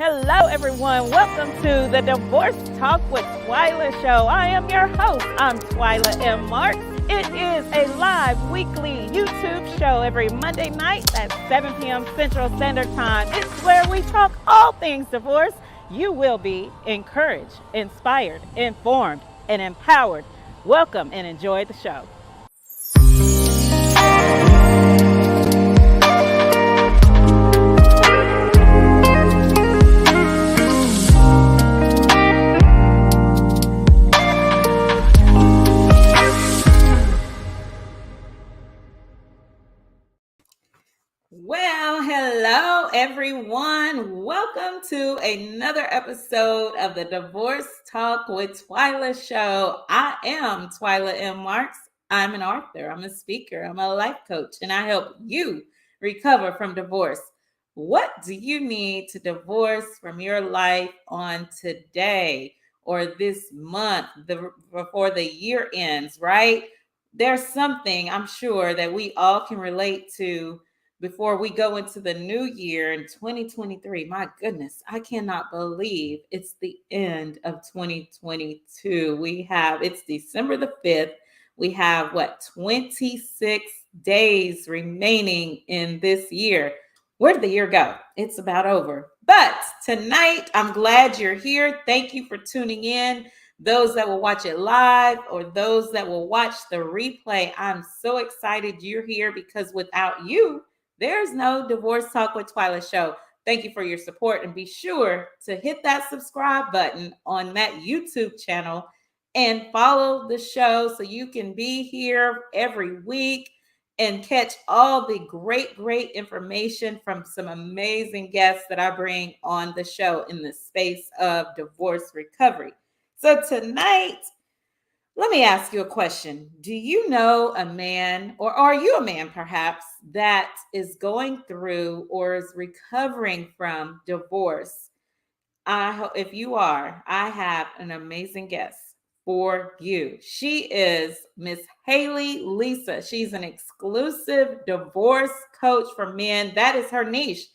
Hello, everyone. Welcome to the Divorce Talk with Twyla show. I am your host. I'm Twyla M. Marks. It is a live weekly YouTube show every Monday night at 7 p.m. Central Standard Time. It's where we talk all things divorce. You will be encouraged, inspired, informed, and empowered. Welcome and enjoy the show. Well, hello, everyone. Welcome to another episode of the Divorce Talk with Twyla show. I am Twyla M. Marks. I'm an author, I'm a speaker, I'm a life coach, and I help you recover from divorce. What do you need to divorce from your life on today or this month before the year ends, right? There's something I'm sure that we all can relate to before we go into the new year in 2023. My goodness, I cannot believe it's the end of 2022. It's December the 5th. We have 26 days remaining in this year. Where did the year go? It's about over. But tonight, I'm glad you're here. Thank you for tuning in. Those that will watch it live or those that will watch the replay, I'm so excited you're here because without you, there's no Divorce Talk with Twyla show. Thank you for your support and be sure to hit that subscribe button on that YouTube channel and follow the show so you can be here every week and catch all the great information from some amazing guests that I bring on the show in the space of divorce recovery. So tonight, let me ask you a question. Do you know a man, or are you a man perhaps, that is going through or is recovering from divorce? If you are, I have an amazing guest for you. She is Miss Hayley Lisa. She's an exclusive divorce coach for men. That is her niche.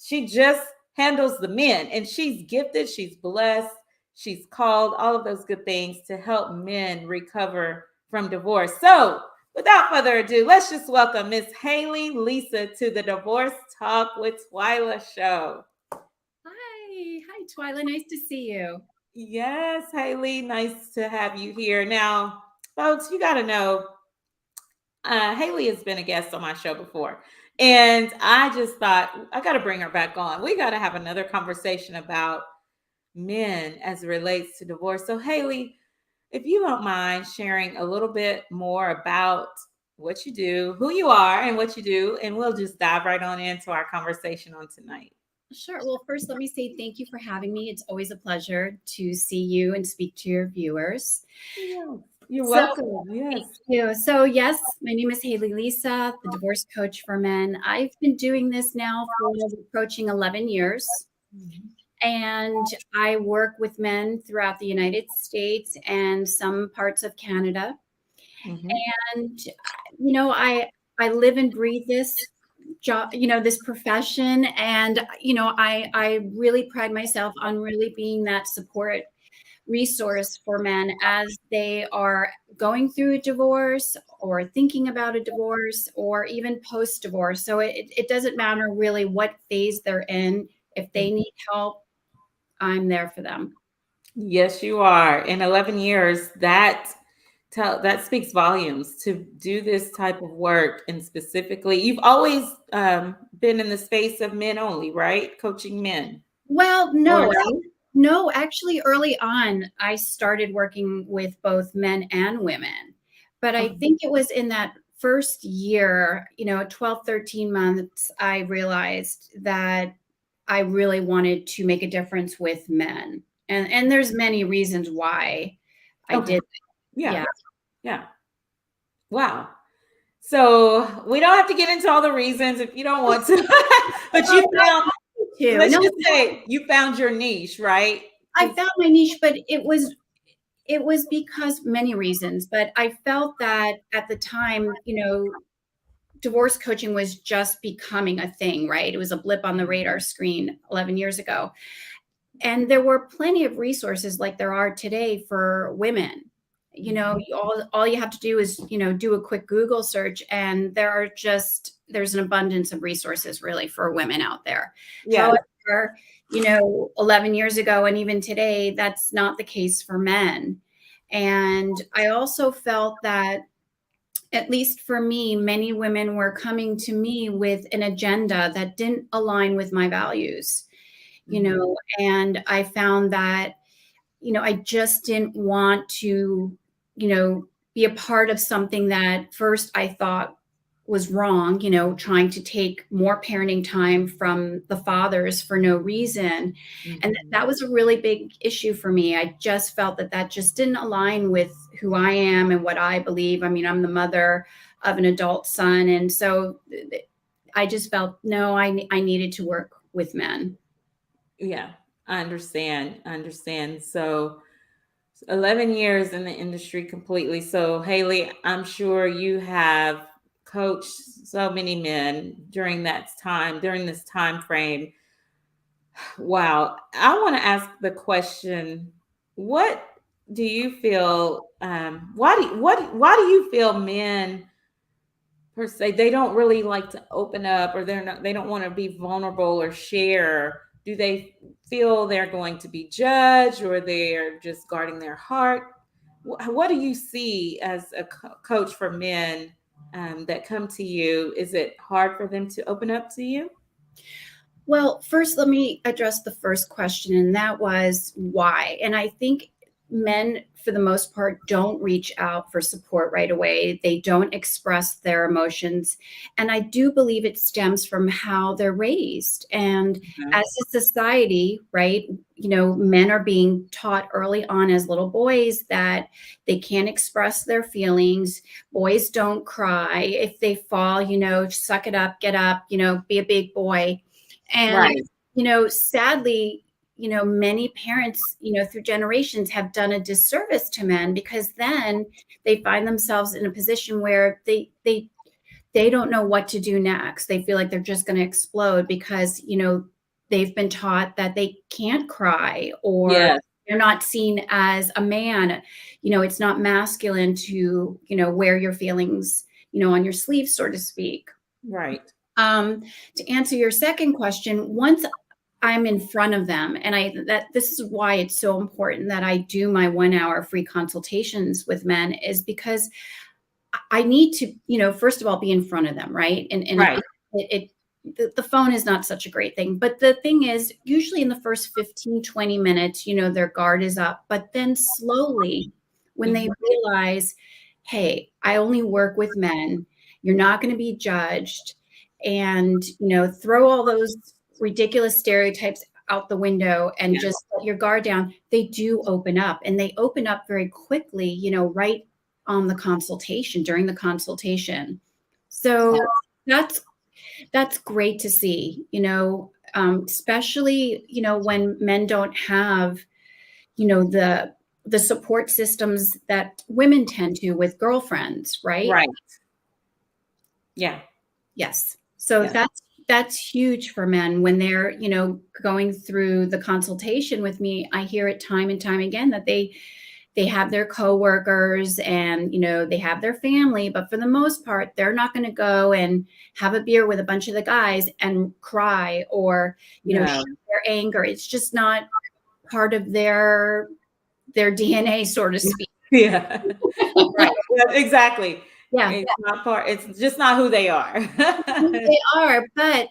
She just handles the men, and she's gifted, she's blessed. She's called, all of those good things to help men recover from divorce. So without further ado, let's just welcome Miss Hayley Lisa to the Divorce Talk with Twyla show. Hi, Twyla. Nice to see you. Yes, Hayley, nice to have you here. Now, folks, you got to know, Hayley has been a guest on my show before. And I just thought, I got to bring her back on. We got to have another conversation about men as it relates to divorce. So Hayley, if you don't mind sharing a little bit more about what you do, who you are and what you do, and we'll just dive right on into our conversation on tonight. Sure. Well, first, let me say thank you for having me. It's always a pleasure to see you and speak to your viewers. Yeah, you're welcome. Yes. Thank you. So, yes, my name is Hayley Lisa, the divorce coach for men. I've been doing this now for approaching 11 years. Mm-hmm. And I work with men throughout the United States and some parts of Canada. Mm-hmm. And, I live and breathe this job, this profession. And, I really pride myself on really being that support resource for men as they are going through a divorce or thinking about a divorce or even post-divorce. So it doesn't matter really what phase they're in. If they need help, I'm there for them. Yes, you are. In 11 years, that speaks volumes to do this type of work. And specifically, you've always been in the space of men only, right? Coaching men. Well, no, actually early on, I started working with both men and women. But I think it was in that first year, 12, 13 months, I realized that I really wanted to make a difference with men. And there's many reasons why I did. Yeah. Wow. So we don't have to get into all the reasons if you don't want to, but let's just say you found your niche, right? I found my niche, but it was because many reasons, but I felt that at the time, divorce coaching was just becoming a thing, right? It was a blip on the radar screen 11 years ago. And there were plenty of resources like there are today for women. You know, all you have to do is, do a quick Google search, and there's an abundance of resources really for women out there. Yeah. However, 11 years ago and even today, that's not the case for men. And I also felt that, at least for me, many women were coming to me with an agenda that didn't align with my values, and I found that, I just didn't want to, be a part of something that first I thought was wrong, trying to take more parenting time from the fathers for no reason. And that was a really big issue for me. I just felt that just didn't align with who I am and what I believe. I mean, I'm the mother of an adult son. And so I just felt, no, I needed to work with men. Yeah, I understand. I understand. So 11 years in the industry completely. So Hayley, I'm sure you have coached so many men during this time frame. Wow. I want to ask the question, what do you feel why do you feel men per se they don't really like to open up, or they don't want to be vulnerable or share? Do they feel they're going to be judged, or they're just guarding their heart? What do you see as a coach for men that come to you? Is it hard for them to open up to you? Well, first, let me address the first question, and that was why. And I think men, for the most part, don't reach out for support right away. They don't express their emotions. And I do believe it stems from how they're raised. And Mhm. as a society, right, men are being taught early on as little boys that they can't express their feelings. Boys don't cry. If they fall, suck it up, get up, be a big boy. And, Right. sadly, many parents, through generations have done a disservice to men, because then they find themselves in a position where they don't know what to do next. They feel like they're just going to explode because, they've been taught that they can't cry, or Yes. they're not seen as a man. It's not masculine to, wear your feelings, on your sleeve, so to speak. Right. To answer your second question, once I'm in front of them, and this is why it's so important that I do my 1 hour free consultations with men, is because I need to, first of all, be in front of them, right? And Right. the phone is not such a great thing, but the thing is, usually in the first 15, 20 minutes, their guard is up, but then slowly, when they Mhm. realize, hey, I only work with men, you're not going to be judged, and, throw all those ridiculous stereotypes out the window and Yeah. just let your guard down, they do open up, and they open up very quickly, right on the consultation, during the consultation. So that's great to see, especially, when men don't have, the support systems that women tend to with girlfriends, right? Right. Yeah. Yes. So Yeah. that's huge for men when they're, going through the consultation with me. I hear it time and time again that they have their coworkers and, they have their family, but for the most part, they're not going to go and have a beer with a bunch of the guys and cry, or, No. show their anger. It's just not part of their DNA, so to speak. Yeah. Right. Yeah, exactly. Yeah. It's just not who they are. They are, but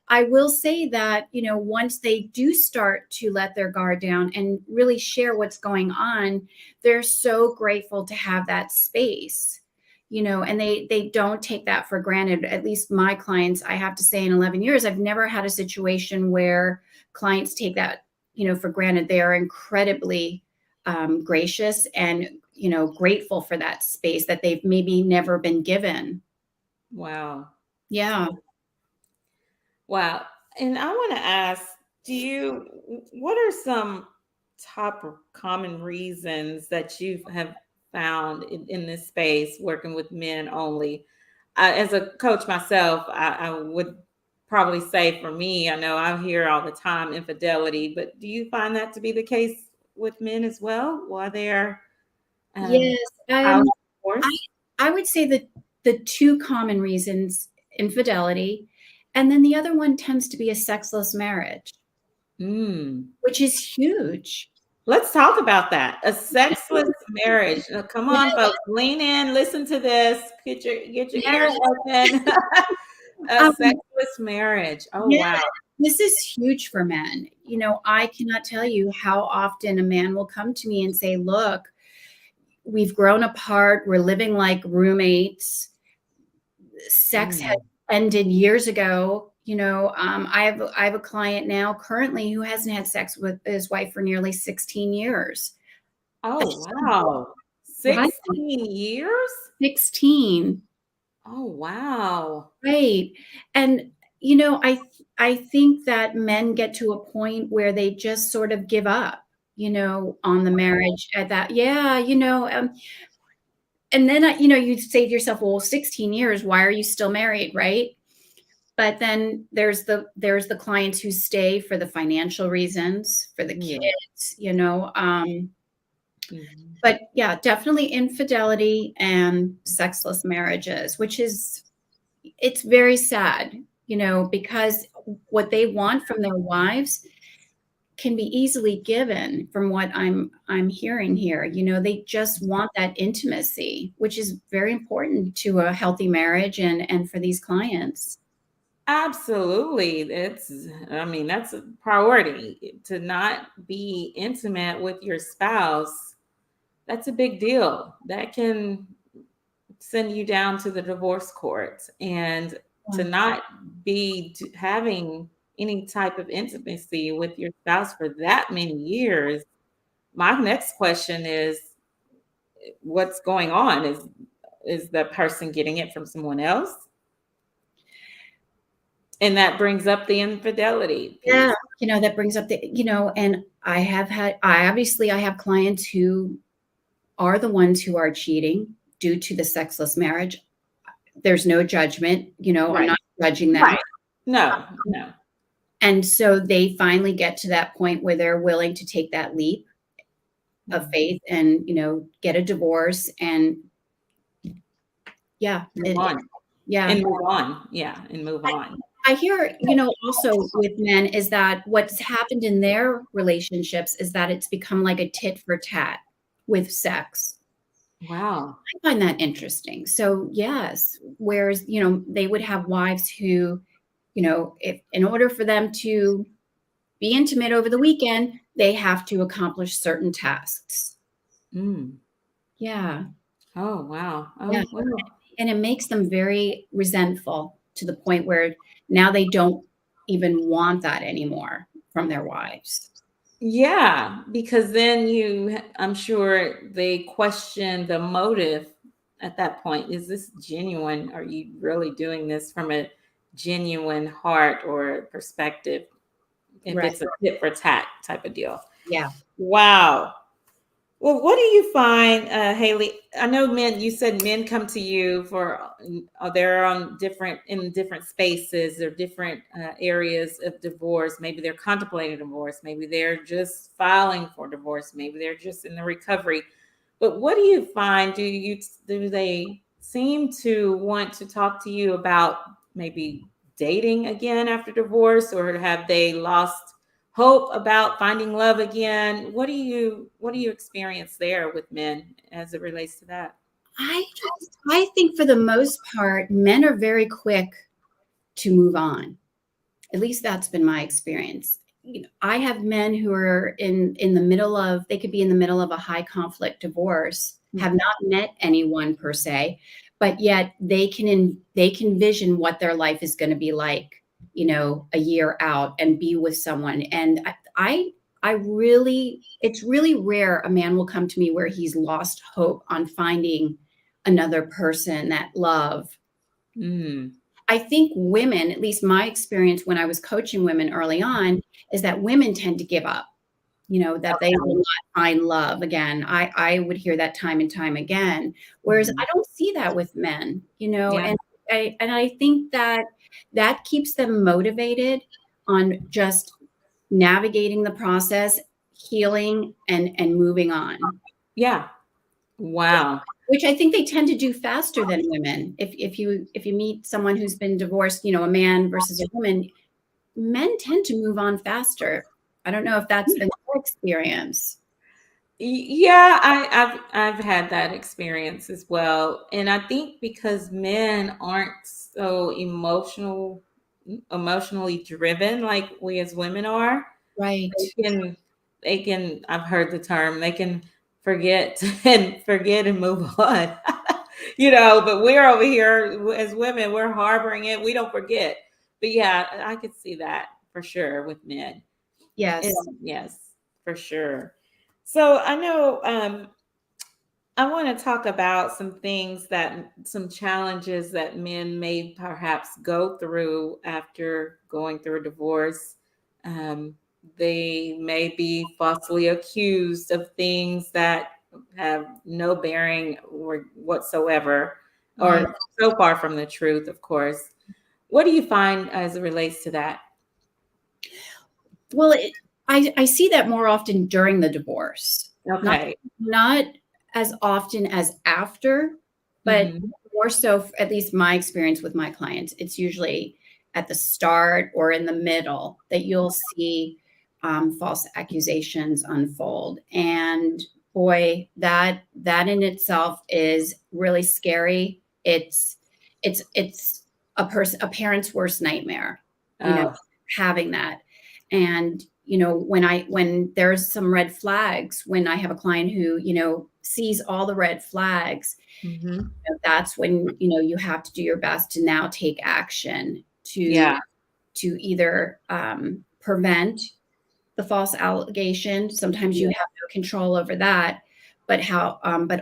I will say that, once they do start to let their guard down and really share what's going on, they're so grateful to have that space, and they don't take that for granted. At least my clients, I have to say, in 11 years, I've never had a situation where clients take that, for granted. They are incredibly gracious and, grateful for that space that they've maybe never been given. Wow. Yeah. Wow. And I want to ask, what are some top or common reasons that you have found in this space working with men only? as a coach myself, I would probably say for me, I know I hear all the time infidelity, but do you find that to be the case with men as well while they're Yes, out of I divorce? I would say that the two common reasons, infidelity, and then the other one tends to be a sexless marriage, Mm. which is huge. Let's talk about that. A sexless marriage. Come Yeah, on, folks, lean in, listen to this. Get your yeah, ears open. A um, sexless marriage. Oh yeah, wow. this is huge for men. I cannot tell you how often a man will come to me and say, "Look, we've grown apart. We're living like roommates. Sex has Mm. ended years ago." I have a client now currently who hasn't had sex with his wife for nearly 16 years. I Oh just don't know wow. why. 16 years? 16, Oh wow. right? And I think that men get to a point where they just sort of give up, on the marriage at that. Yeah, and then you'd say to yourself, well, 16 years, why are you still married, right? But then there's the clients who stay for the financial reasons, for the Yeah. kids. Mhm. But yeah, definitely infidelity and sexless marriages, which is it's very sad, because what they want from their wives can be easily given from what I'm hearing here. They just want that intimacy, which is very important to a healthy marriage and for these clients. Absolutely. I mean, that's a priority to not be intimate with your spouse. That's a big deal. That can send you down to the divorce court. And to Yeah. not be having any type of intimacy with your spouse for that many years, my next question is what's going on? Is the person getting it from someone else? And that brings up the infidelity Yeah, piece. that brings up and I have clients who are the ones who are cheating due to the sexless marriage. There's no judgment, I'm Right. not judging them. Right. No, no. And so they finally get to that point where they're willing to take that leap of Mhm. faith and, get a divorce and yeah, Move on yeah. and move on. Yeah, and move on. I hear, also with men is that what's happened in their relationships is that it's become like a tit for tat with sex. Wow. I find that interesting. So, yes, whereas, they would have wives who, if in order for them to be intimate over the weekend, they have to accomplish certain tasks. Mm. Yeah. Oh, wow. Yeah. Oh, well. And it makes them very resentful to the point where now they don't even want that anymore from their wives. Yeah, because then I'm sure they question the motive at that point. Is this genuine? Are you really doing this from a genuine heart or perspective? If Right. it's a tit for tat type of deal. Yeah. Wow. Well, what do you find, Haley? I know men. You said men come to you for they're on different spaces or different areas of divorce. Maybe they're contemplating divorce. Maybe they're just filing for divorce. Maybe they're just in the recovery. But what do you find? Do they seem to want to talk to you about maybe dating again after divorce, or have they lost hope about finding love again? What do you experience there with men as it relates to that? I think for the most part, men are very quick to move on. At least that's been my experience. I have men who are in the middle of they could be in the middle of a high conflict divorce, have Mhm. not met anyone per se, but yet they can vision what their life is going to be like, a year out and be with someone. And I really it's really rare a man will come to me where he's lost hope on finding another person that love. Mm. I think women, at least my experience when I was coaching women early on, is that women tend to give up, that they will Okay. not find love again. I would hear that time and time again. Whereas Mhm. I don't see that with men, Yeah. and I think that keeps them motivated on just navigating the process, healing, and moving on. Yeah. Wow. Which I think they tend to do faster than women. If you meet someone who's been divorced, a man versus a woman, men tend to move on faster. I don't know if that's been your experience. Yeah, I've had that experience as well. And I think because men aren't so emotionally driven like we as women are, Right. they can they can I've heard the term, they can forget and move on. But we're over here as women, we're harboring it. We don't forget. But yeah, I could see that for sure with men. Yes. And yes, for sure. So I know I want to talk about some challenges that men may perhaps go through after going through a divorce. Um, they may be falsely accused of things that have no bearing or whatsoever, Right. or so far from the truth, of course. What do you find as it relates to that? Well, I see that more often during the divorce, not Okay. not as often as after, but Hmm. more so, at least my experience with my clients, it's usually at the start or in the middle that you'll see false accusations unfold. And boy, that in itself is really scary. It's a parent's worst nightmare, Oh. having that. And when there's some red flags, when I have a client who sees all the red flags, Hmm. that's when you have to do your best to now take action to Yeah. either prevent the false allegation. Sometimes you Yeah. have no control over that, but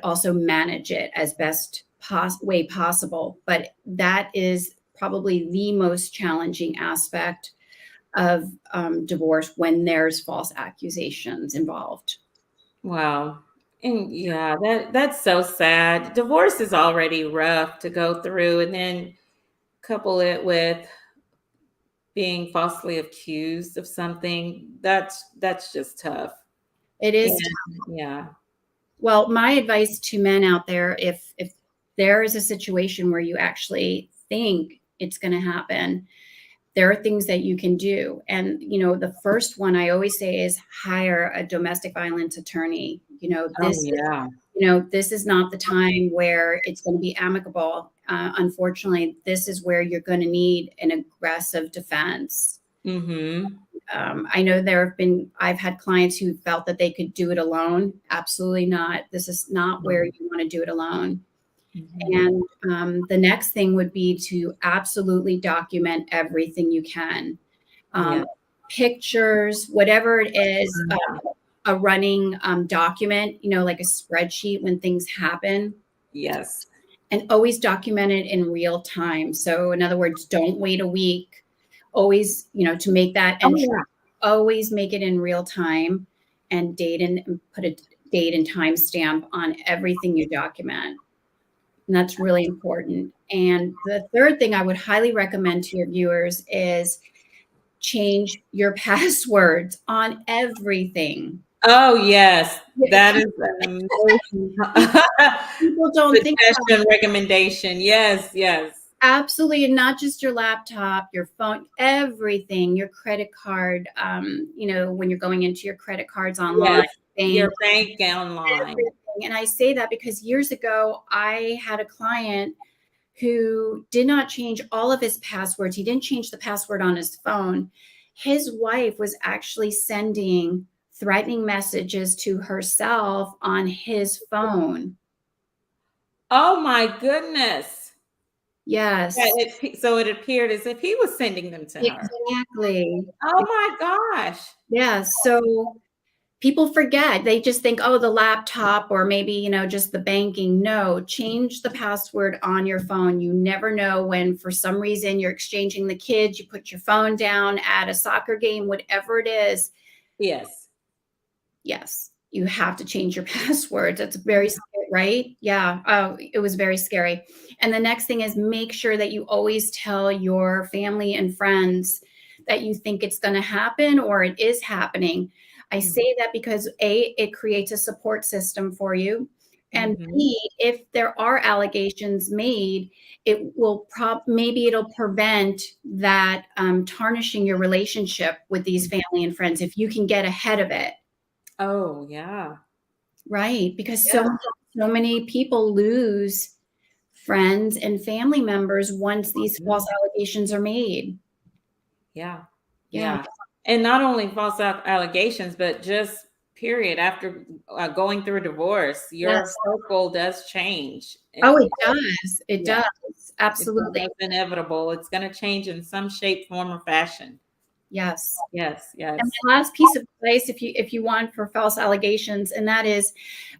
also manage it as best way possible. But that is probably the most challenging aspect of divorce, when there's false accusations involved. Wow. And yeah, that's so sad. Divorce is already rough to go through, and then couple it with being falsely accused of something. That's just tough. It is. And yeah. Well, my advice to men out there, if there is a situation where you actually think it's going to happen, there are things that you can do. And the first one I always say is hire a domestic violence attorney. Oh yeah. This is not the time where it's going to be amicable. Unfortunately, this is where you're going to need an aggressive defense. Mm-hmm. I know I've had clients who felt that they could do it alone. Absolutely not. This is not where you want to do it alone. Mm-hmm. And the next thing would be to absolutely document everything you can. Yeah. Pictures, whatever it is, a running document, like a spreadsheet when things happen, Yes. and always document it in real time. So in other words, don't wait a week. Always, to make that Oh entry, yeah. always make it in real time, and put a date and time stamp on everything you document. And that's really important. And the third thing I would highly recommend to your viewers is change your passwords on everything. Oh yes. Yeah, That is an amazing people don't think about suggestion, recommendation. Yes, yes. absolutely, and not just your laptop, your phone, everything, your credit card. When you're going into your credit cards online, Yes. Your bank, bank online. everything. And I say that because years ago, I had a client who did not change all of his passwords. He didn't change the password on his phone. His wife was actually sending threatening messages to herself on his phone. Oh my goodness. Yes, So it appeared as if he was sending them to her. exactly. Oh my gosh. Yeah. So people forget. They just think, oh, the laptop, or maybe, just the banking. No, change the password on your phone. You never know when, for some reason, you're exchanging the kids, you put your phone down at a soccer game, whatever it is. Yes. Yes, you have to change your passwords. That's very scary, right? Yeah. Oh, it was very scary. And the next thing is make sure that you always tell your family and friends that you think it's going to happen or it is happening. I say that because A, it creates a support system for you. And Mm-hmm. B, if there are allegations made, it will maybe it'll prevent that tarnishing your relationship with these family and friends if you can get ahead of it. Oh, yeah. Right, because Yeah. so many people lose friends and family members once these false Mhm. allegations are made. Yeah. Yeah. Yeah. And not only false allegations, but just period. After going through a divorce, your Yes. circle does change. Oh, it does. It Yeah. does. It's Absolutely. that's inevitable. It's going to change in some shape, form, or fashion. Yes. Yes. And Yes. my last piece of advice, if you want for false allegations, and that is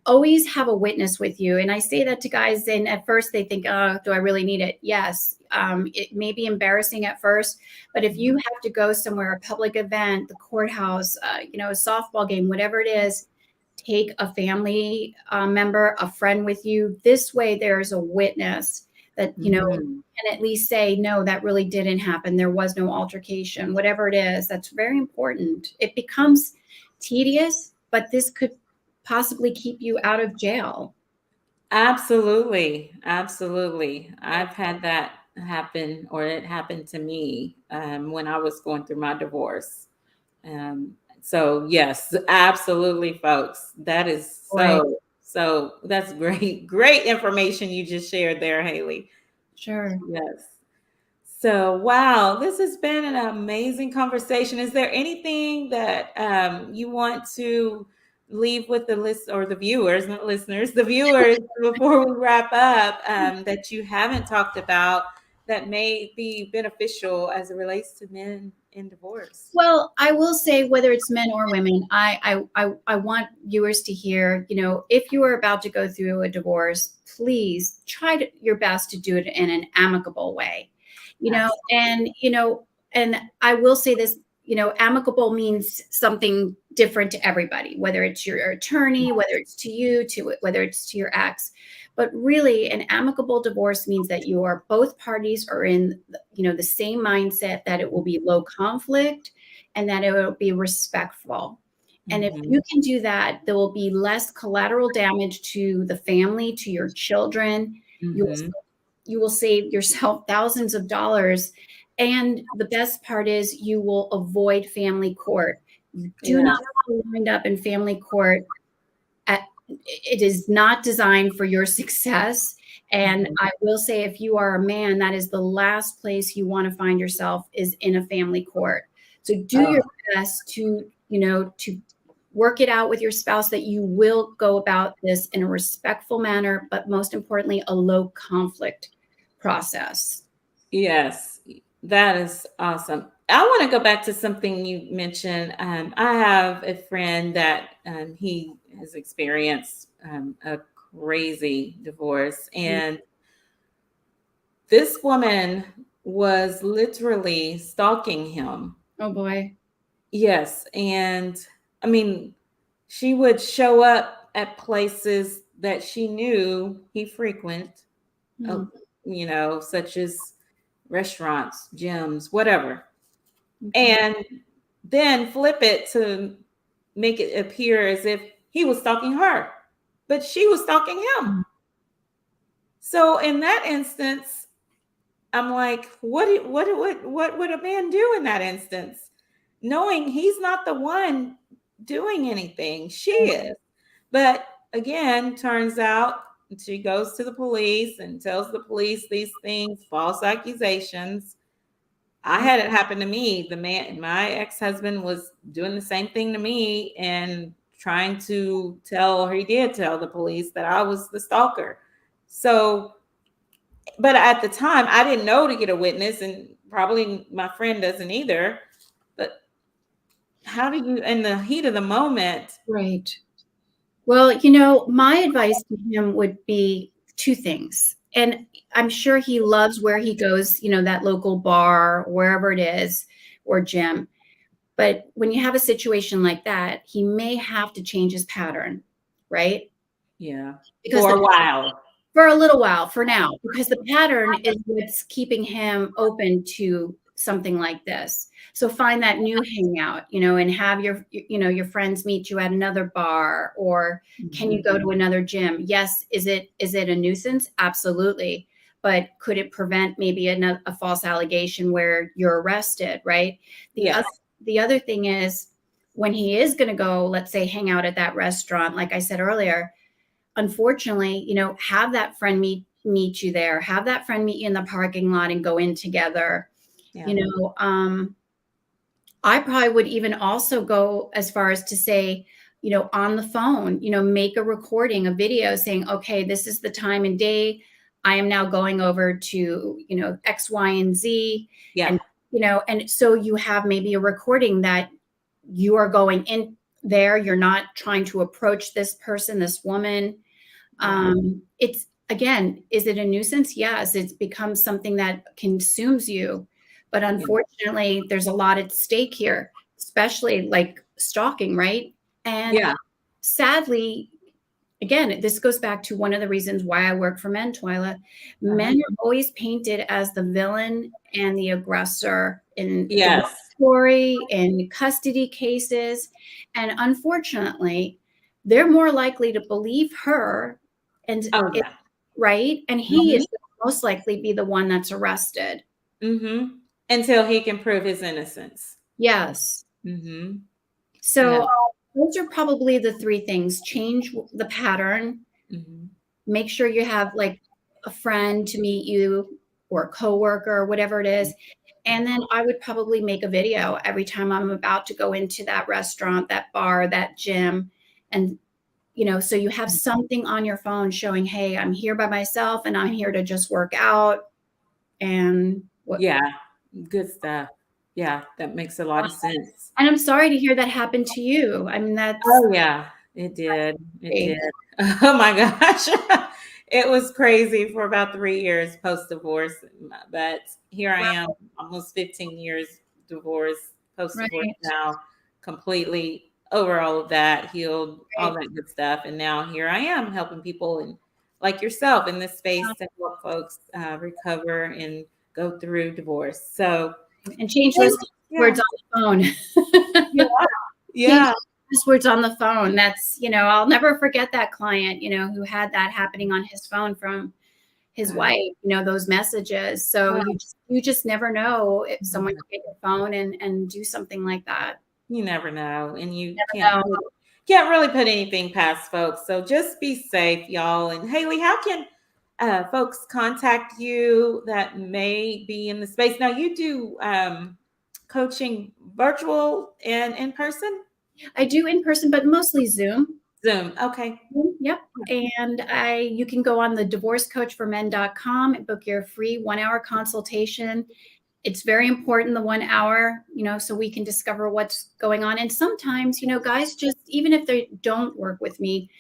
always have a witness with you. And I say that to guys, and at first they think, oh, do I really need it? Yes. It may be embarrassing at first, but if you have to go somewhere, a public event, the courthouse, a softball game, whatever it is, take a family member, a friend with you. This way, there's a witness that, Mhm. can at least say, no, that really didn't happen. There was no altercation, whatever it is. That's very important. It becomes tedious, but this could possibly keep you out of jail. Absolutely. Absolutely. I've had that happen, or it happened to me when I was going through my divorce. So yes, absolutely, folks. That is Boy, so that's great, great information you just shared there, Haley. sure. Yes. So wow, this has been an amazing conversation. Is there anything that you want to leave with the list or the viewers, not listeners, the viewers before we wrap up that you haven't talked about that may be beneficial as it relates to men in divorce? Well, I will say whether it's men or women, I want viewers to hear, if you are about to go through a divorce, please your best to do it in an amicable way. You know, Absolutely. and and I will say this, amicable means something different to everybody, whether it's your attorney, whether it's to you, whether it's to your ex. But really, an amicable divorce means that you are both parties are in, the same mindset, that it will be low conflict and that it will be respectful. And if Hmm. you can do that, there will be less collateral damage to the family, to your children. You will, Hmm. you will save yourself thousands of dollars. And the best part is you will avoid family court. You do Yes. not want to wind up in family court. It is not designed for your success. And Mhm. I will say, if you are a man, that is the last place you want to find yourself, is in a family court. So do your Oh, best to work it out with your spouse that you will go about this in a respectful manner, but most importantly, a low conflict process. yes, that is awesome. I want to go back to something you mentioned. I have a friend that he has experienced a crazy divorce, Mm. and this woman was literally stalking him. Oh boy. Yes, and I mean, she would show up at places that she knew he frequent, uh, Mm. such as restaurants, gyms, whatever, Okay. and then flip it to make it appear as if he was stalking her, but she was stalking him. Mm. So in that instance, I'm like, what would a man do in that instance, knowing he's not the one doing anything? She is. But again, turns out she goes to the police and tells the police these things, false accusations. I Oh, had it happen to me. My ex-husband was doing the same thing to me and trying to tell, or he did tell the police that I was the stalker. So, but at the time, I didn't know to get a witness, and probably my friend doesn't either. But how do you, in the heat of the moment? right. Well, my advice to him would be two things. And I'm sure he loves where he goes, that local bar, wherever it is, or gym. But when you have a situation like that, he may have to change his pattern, right? Yeah. because For a while. for a little while, for now, because the pattern is what's keeping him open to something like this. So find that new hangout, and have your friends meet you at another bar, or can you go to another gym? Yes. Is it a nuisance? Absolutely. But could it prevent maybe a false allegation where you're arrested, right? Yes. The other thing is, when he is going to go, let's say, hang out at that restaurant, like I said earlier, unfortunately, have that friend meet you there, have that friend meet you in the parking lot and go in together. Yeah. You know, I probably would even also go as far as to say, on the phone, make a recording, a video saying, okay, this is the time and day. I am now going over to, X, Y, and Z. Yeah. And, and so you have maybe a recording that you are going in there. You're not trying to approach this person, this woman. Yeah. It's, again, is it a nuisance? Yes, it's become something that consumes you. But unfortunately, there's a lot at stake here, especially like stalking, right? And Yeah. sadly, again, this goes back to one of the reasons why I work for men, Twyla. Men are always painted as the villain and the aggressor in divorce Yes. story, in custody cases. And unfortunately, they're more likely to believe her, and Oh, yeah. right? And he is most likely be the one that's arrested. Mm-hmm. Until he can prove his innocence. Yes. Mm-hmm. Yeah. So those are probably the three things. Change the pattern. Mm-hmm. Make sure you have like a friend to meet you, or a coworker, or whatever it is. And then I would probably make a video every time I'm about to go into that restaurant, that bar, that gym. And, so you have something on your phone showing, hey, I'm here by myself and I'm here to just work out. And Yeah. Good stuff. Yeah. That makes a lot of sense. and I'm sorry to hear that happened to you. I mean, that's Oh, yeah. It did. It great. did. Oh, my gosh. It was crazy for about 3 years post-divorce. But here I am, almost 15 years divorced, post-divorce Right. now, completely over all of that, healed, all Right. that good stuff. And now here I am helping people and like yourself in this space to help folks recover and go through divorce. So, And change those yeah, words on the yeah, phone. Change yeah. passwords on the phone. That's, I'll never forget that client, who had that happening on his phone from his God. wife, those messages. So you just never know if someone can get your phone and do something like that. You never know, and you Never know. can't really put anything past folks. So just be safe, y'all. And Hayley, how can folks contact you that may be in the space? Now you do coaching virtual and in person? I do in person, but mostly Zoom. Zoom. Okay. Yep. And you can go on the divorcecoachformen.com and book your free 1 hour consultation. It's very important, the 1 hour, so we can discover what's going on. And sometimes, guys, just even if they don't work with me,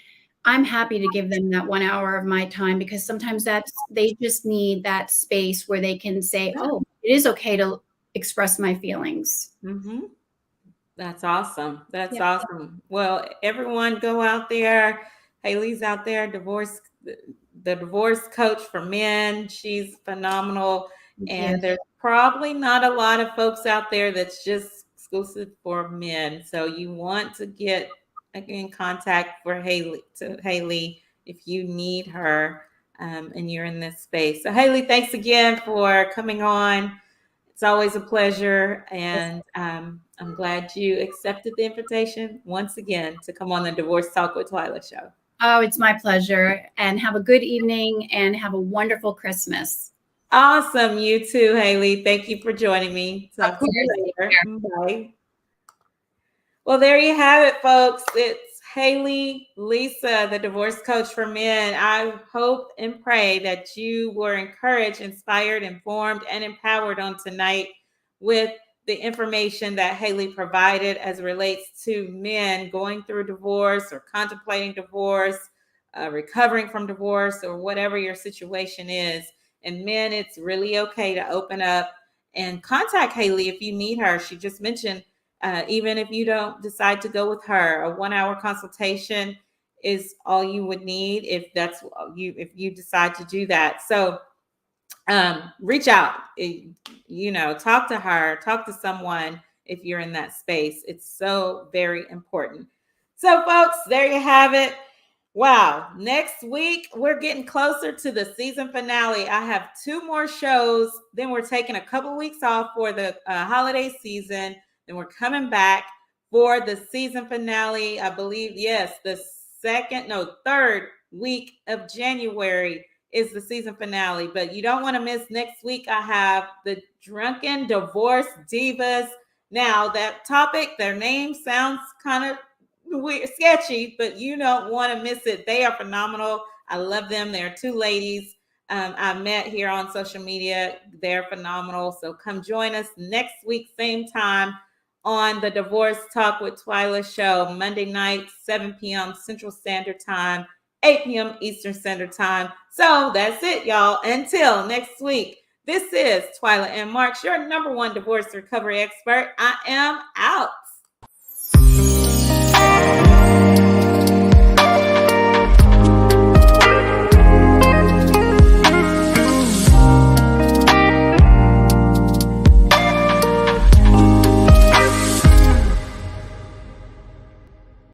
I'm happy to give them that 1 hour of my time, because sometimes they just need that space where they can say, oh, it is okay to express my feelings. Mm-hmm. That's awesome. That's Yeah. awesome. Well, everyone go out there. Hayley's out there, the divorce coach for men. She's phenomenal. Thank you. And there's probably not a lot of folks out there that's just exclusive for men. So you want to get in contact for Hayley if you need her and you're in this space. So Hayley, thanks again for coming on. It's always a pleasure, and I'm glad you accepted the invitation once again to come on the Divorce Talk with Twyla show. Oh, it's my pleasure. And have a good evening and have a wonderful Christmas. Awesome. You too, Hayley. Thank you for joining me. Of Talk to course. you later. Bye. Well, there you have it, folks. It's Hayley Lisa, the divorce coach for men. I hope and pray that you were encouraged, inspired, informed, and empowered on tonight with the information that Hayley provided as it relates to men going through divorce or contemplating divorce, recovering from divorce, or whatever your situation is. And men, it's really okay to open up and contact Hayley if you need her. She just mentioned even if you don't decide to go with her, a 1 hour consultation is all you would need if that's you, if you decide to do that. So reach out, talk to her, talk to someone if you're in that space. It's so very important. So folks, there you have it. Wow. Next week, we're getting closer to the season finale. I have 2 more shows. Then we're taking a couple weeks off for the holiday season. Then we're coming back for the season finale. I believe, yes, the third week of January is the season finale. But you don't want to miss next week. I have the Drunken Divorce Divas. Now, that topic, their name sounds kind of weird, sketchy, but you don't want to miss it. They are phenomenal. I love them. They're 2 ladies I met here on social media. They're phenomenal. So come join us next week, same time, on the Divorce Talk with Twyla show, Monday night, 7 p.m. Central Standard Time, 8 p.m. Eastern Standard Time. So that's it, y'all. Until next week, this is Twyla and Marks, your #1 divorce recovery expert. I am out.